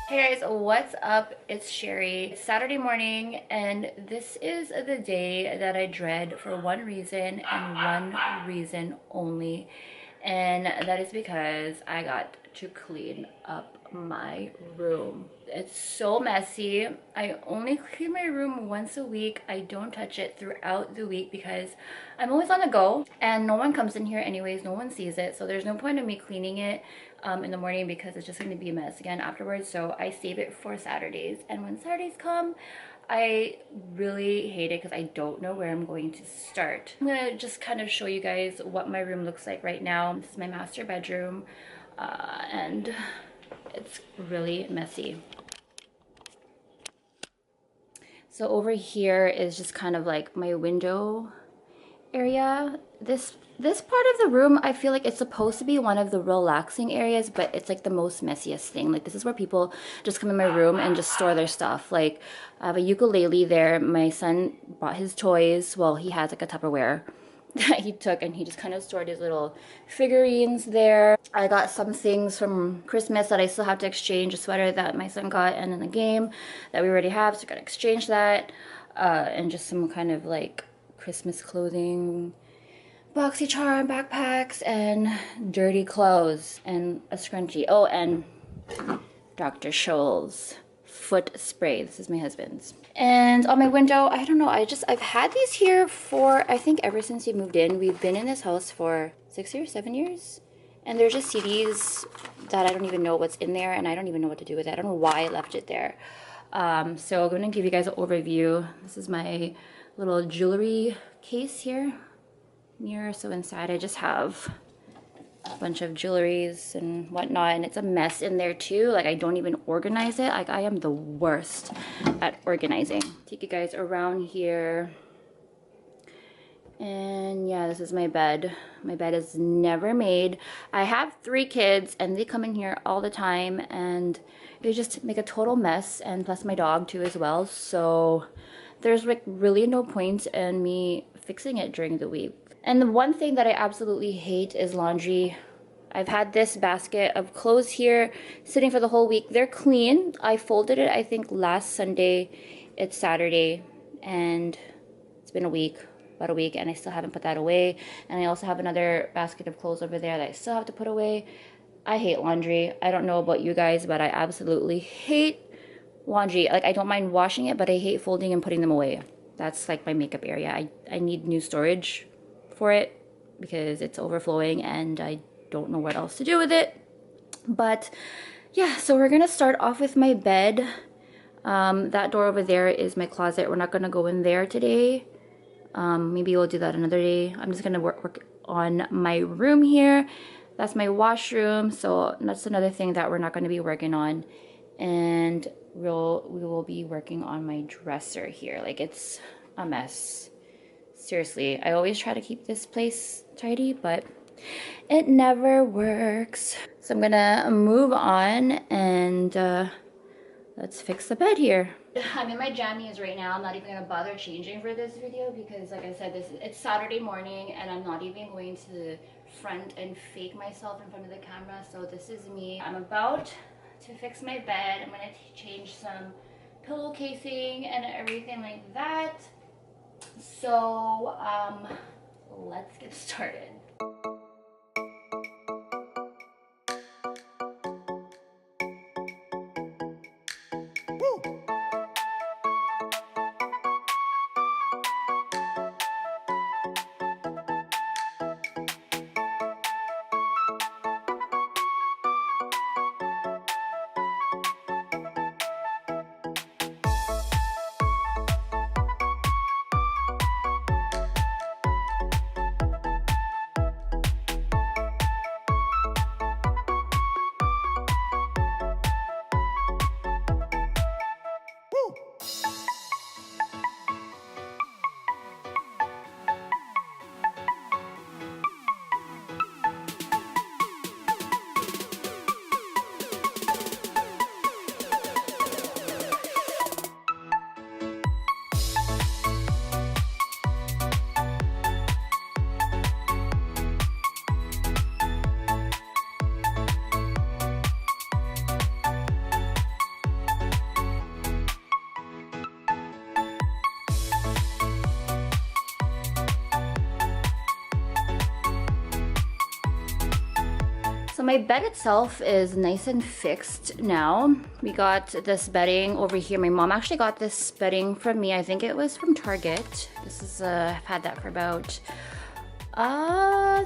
Hey guys, what's up? It's Sherry. It's Saturday morning, and this is the day that I dread for one reason and one reason only, and that is because I got to clean up my room. It's so messy. I only clean my room once a week. I don't touch it throughout the week because I'm always on the go and no one comes in here anyways. No one sees it, so there's no point in me cleaning it in the morning because it's just going to be a mess again afterwards. So I save it for Saturdays, and when Saturdays come, I really hate it because I don't know where I'm going to start. I'm gonna just kind of show you guys what my room looks like right now. This is my master bedroom, and it's really messy. So over here is just kind of like my window area. This part of the room, I feel like it's supposed to be one of the relaxing areas, but it's like the most messiest thing. Like, this is where people just come in my room and just store their stuff. Like, I have a ukulele there. My son brought his toys. Well, he has like a Tupperware that he took, and he just kind of stored his little figurines there. I got some things from Christmas that I still have to exchange. A sweater that my son got, and in a game that we already have, so I gotta exchange that. And just some kind of like Christmas clothing, BoxyCharm backpacks, and dirty clothes, and a scrunchie. Oh, and Dr. Scholl's foot spray. This is my husband's. And on my window, I don't know, I've had these here for, I think ever since we moved in. We've been in this house for 6 years, 7 years. And they're just CDs that I don't even know what's in there, and I don't even know what to do with it. I don't know why I left it there. So I'm going to give you guys an overview. This is my little jewelry case here. Mirror. So inside I just have a bunch of jewelries and whatnot, and it's a mess in there too. Like, I don't even organize it. Like, I am the worst at organizing. Take you guys around here. And yeah, this is my bed. My bed is never made. I have 3 kids and they come in here all the time, and they just make a total mess, and plus my dog too as well. So there's like really no point in me fixing it during the week. And the one thing that I absolutely hate is laundry. I've had this basket of clothes here sitting for the whole week. They're clean. I folded it, I think, last Sunday. It's Saturday, and it's been about a week, and I still haven't put that away. And I also have another basket of clothes over there that I still have to put away. I hate laundry. I don't know about you guys, but I absolutely hate laundry. Like, I don't mind washing it, but I hate folding and putting them away. That's like my makeup area. I need new storage for it because it's overflowing and I don't know what else to do with it. But yeah, so we're gonna start off with my bed. That door over there is my closet. We're not gonna go in there today. Maybe we'll do that another day. I'm just gonna work on my room here. That's my washroom, so that's another thing that we're not going to be working on. And we will be working on my dresser here. Like, it's a mess. Seriously, I always try to keep this place tidy, but it never works. So I'm gonna move on, and let's fix the bed here. I'm in my jammies right now. I'm not even gonna bother changing for this video because, like I said, it's Saturday morning, and I'm not even going to front and fake myself in front of the camera. So this is me. I'm about to fix my bed. I'm gonna change some pillow casing and everything like that. So let's get started. So my bed itself is nice and fixed now. We got this bedding over here. My mom actually got this bedding from me. I think it was from Target. This is, I've had that for about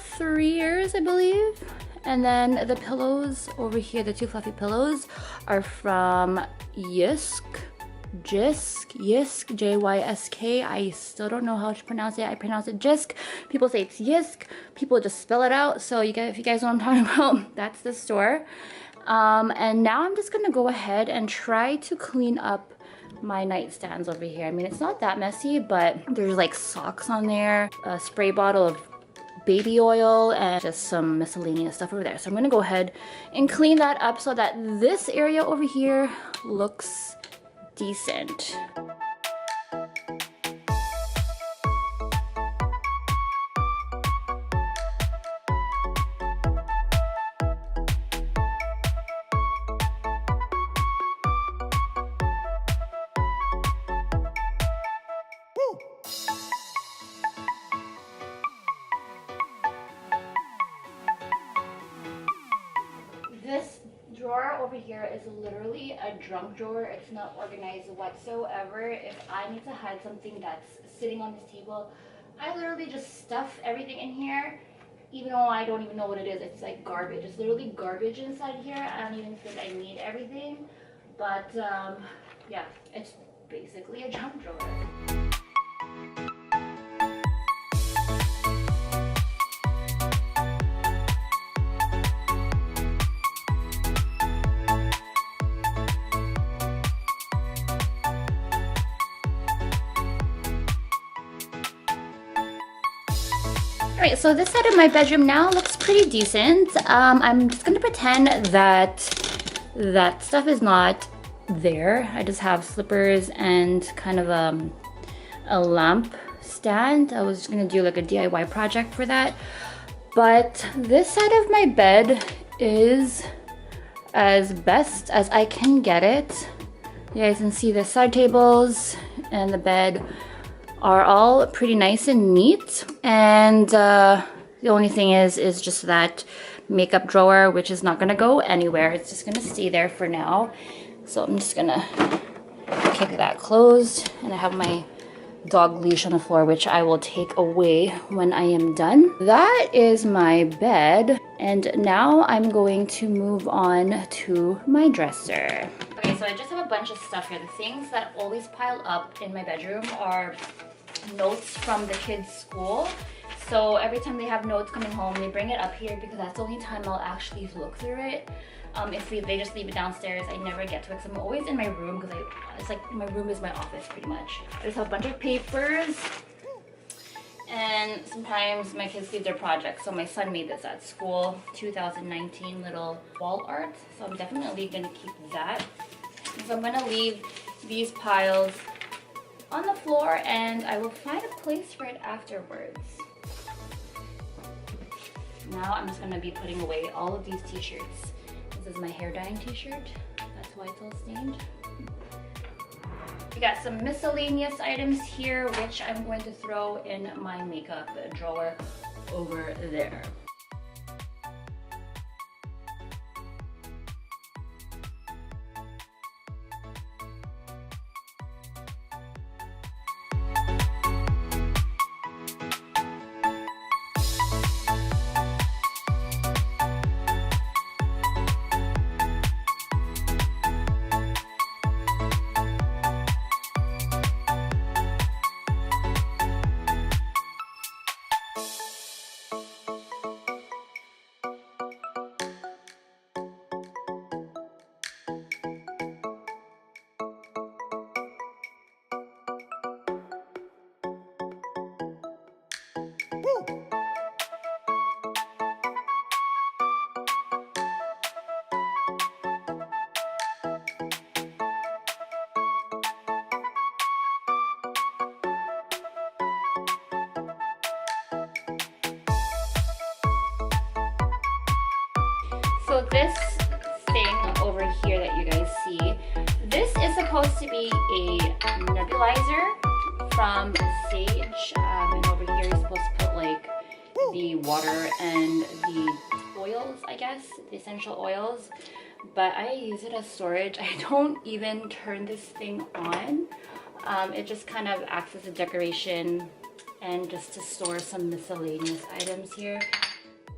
3 years, I believe. And then the pillows over here, the two fluffy pillows, are from Jysk, J-Y-S-K. I still don't know how to pronounce it. I pronounce it Jysk. People say it's Jysk. People just spell it out. So if you guys know what I'm talking about, that's the store. And now I'm just gonna go ahead and try to clean up my nightstands over here. I mean, it's not that messy, but there's like socks on there, a spray bottle of baby oil, and just some miscellaneous stuff over there. So I'm gonna go ahead and clean that up so that this area over here looks decent. This drawer over here is literally a junk drawer. It's not organized whatsoever. If I need to hide something that's sitting on this table, I literally just stuff everything in here, even though I don't even know what it is. It's like garbage. It's literally garbage inside here. I don't even think I need everything. But yeah, it's basically a junk drawer. Alright, so this side of my bedroom now looks pretty decent. I'm just gonna pretend that that stuff is not there. I just have slippers and kind of a lamp stand. I was just gonna do like a DIY project for that. But this side of my bed is as best as I can get it. You guys can see the side tables and the bed are all pretty nice and neat, and the only thing is just that makeup drawer, which is not gonna go anywhere. It's just gonna stay there for now. So I'm just gonna keep that closed, and I have my dog leash on the floor, which I will take away when I am done. That is my bed, and now I'm going to move on to my dresser. Okay, so I just have a bunch of stuff here. The things that always pile up in my bedroom are notes from the kids' school. So every time they have notes coming home, they bring it up here because that's the only time I'll actually look through it. If they just leave it downstairs, I never get to it because I'm always in my room, because it's like my room is my office pretty much. I just have a bunch of papers, and sometimes my kids leave their projects. So my son made this at school, 2019 little wall art. So I'm definitely gonna keep that. So I'm gonna leave these piles on the floor, and I will find a place for it afterwards. Now I'm just gonna be putting away all of these t-shirts. This is my hair dyeing t-shirt. That's why it's all stained. We got some miscellaneous items here, which I'm going to throw in my makeup drawer over there. So this thing over here that you guys see, this is supposed to be a nebulizer from Sage. And over here you're supposed to put like the water and the oils, I guess, the essential oils, but I use it as storage. I don't even turn this thing on. It just kind of acts as a decoration and just to store some miscellaneous items here.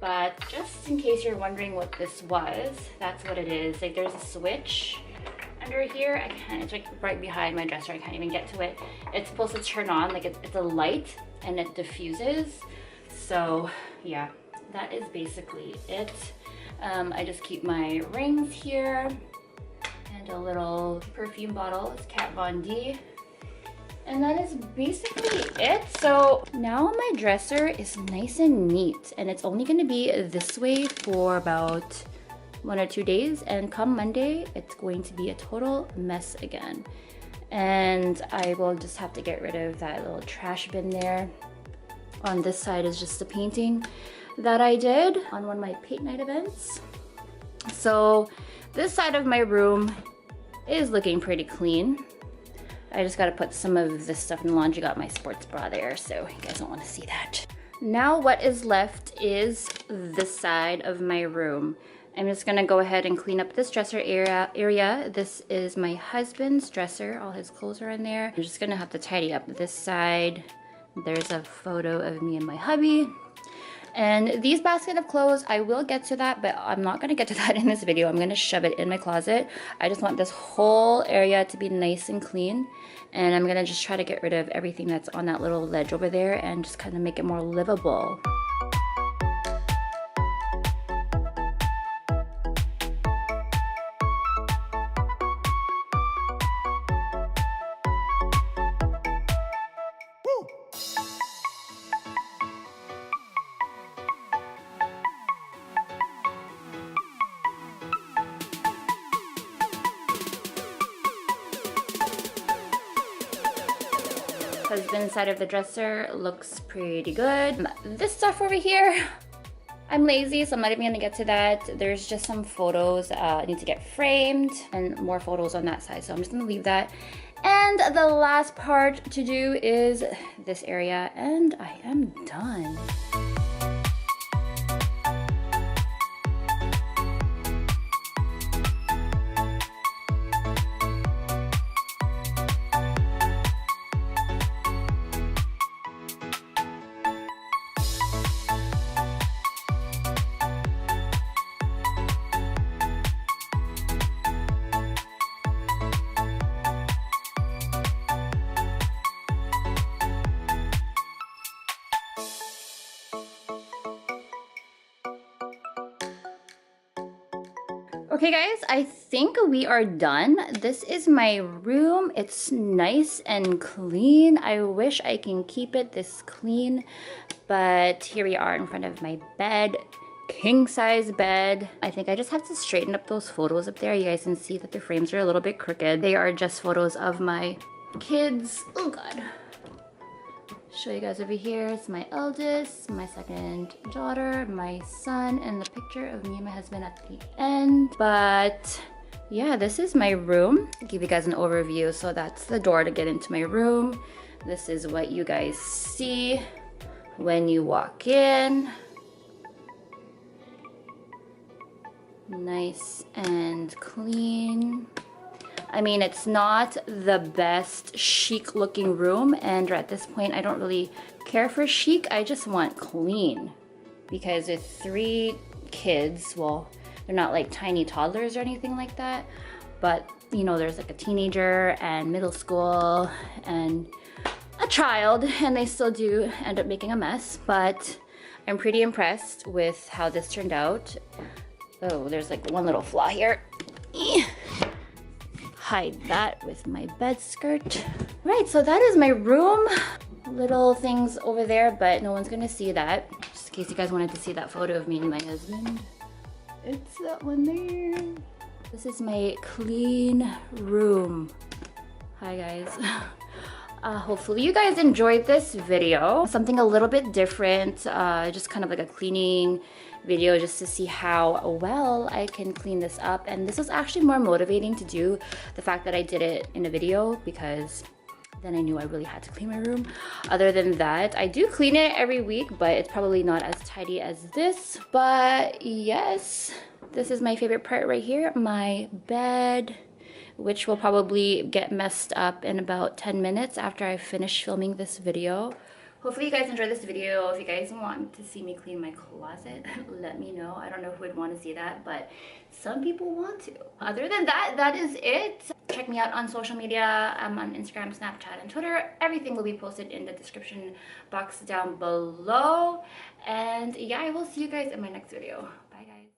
But just in case you're wondering what this was, that's what it is. Like, there's a switch under here. It's like right behind my dresser. I can't even get to it. It's supposed to turn on, like it's a light and it diffuses. So yeah, that is basically it. I just keep my rings here and a little perfume bottle. It's Kat Von D. And that is basically it. So now my dresser is nice and neat, and it's only gonna be this way for about 1 or 2 days, and come Monday, it's going to be a total mess again. And I will just have to get rid of that little trash bin there. On this side is just the painting that I did on one of my paint night events. So this side of my room is looking pretty clean. I just gotta put some of this stuff in the laundry. Got my sports bra there, so you guys don't wanna see that. Now what is left is this side of my room. I'm just gonna go ahead and clean up this dresser area. This is my husband's dresser. All his clothes are in there. I'm just gonna have to tidy up this side. There's a photo of me and my hubby. And these basket of clothes, I will get to that, but I'm not gonna get to that in this video. I'm gonna shove it in my closet. I just want this whole area to be nice and clean. And I'm gonna just try to get rid of everything that's on that little ledge over there and just kind of make it more livable. Husband's side of the dresser looks pretty good. This stuff over here, I'm lazy, so I'm not even gonna get to that. There's just some photos need to get framed and more photos on that side, so I'm just gonna leave that. And the last part to do is this area, and I am done. Okay guys, I think we are done. This is my room. It's nice and clean. I wish I can keep it this clean, but here we are in front of my bed. King size bed. I think I just have to straighten up those photos up there. You guys can see that the frames are a little bit crooked. They are just photos of my kids. Oh God. Show you guys over here. It's my eldest, my second daughter, my son, and the picture of me and my husband at the end. But yeah, this is my room. I'll give you guys an overview. So that's the door to get into my room. This is what you guys see when you walk in. Nice and clean. I mean, it's not the best chic looking room, and at this point I don't really care for chic. I just want clean, because with 3 kids, well, they're not like tiny toddlers or anything like that, but you know, there's like a teenager and middle school and a child, and they still do end up making a mess. But I'm pretty impressed with how this turned out. Oh, there's like one little flaw here. Hide that with my bed skirt. Right, so that is my room. Little things over there, but no one's gonna see that. Just in case you guys wanted to see that photo of me and my husband. It's that one there. This is my clean room. Hi guys. Hopefully you guys enjoyed this video. Something a little bit different, just kind of like a cleaning video just to see how well I can clean this up. And this was actually more motivating to do, the fact that I did it in a video, because then I knew I really had to clean my room. Other than that, I do clean it every week, but it's probably not as tidy as this. But yes, this is my favorite part right here, my bed, which will probably get messed up in about 10 minutes after I finish filming this video. Hopefully you guys enjoyed this video. If you guys want to see me clean my closet, let me know. I don't know who would want to see that, but some people want to. Other than that, that is it. Check me out on social media. I'm on Instagram, Snapchat, and Twitter. Everything will be posted in the description box down below. And yeah, I will see you guys in my next video. Bye guys.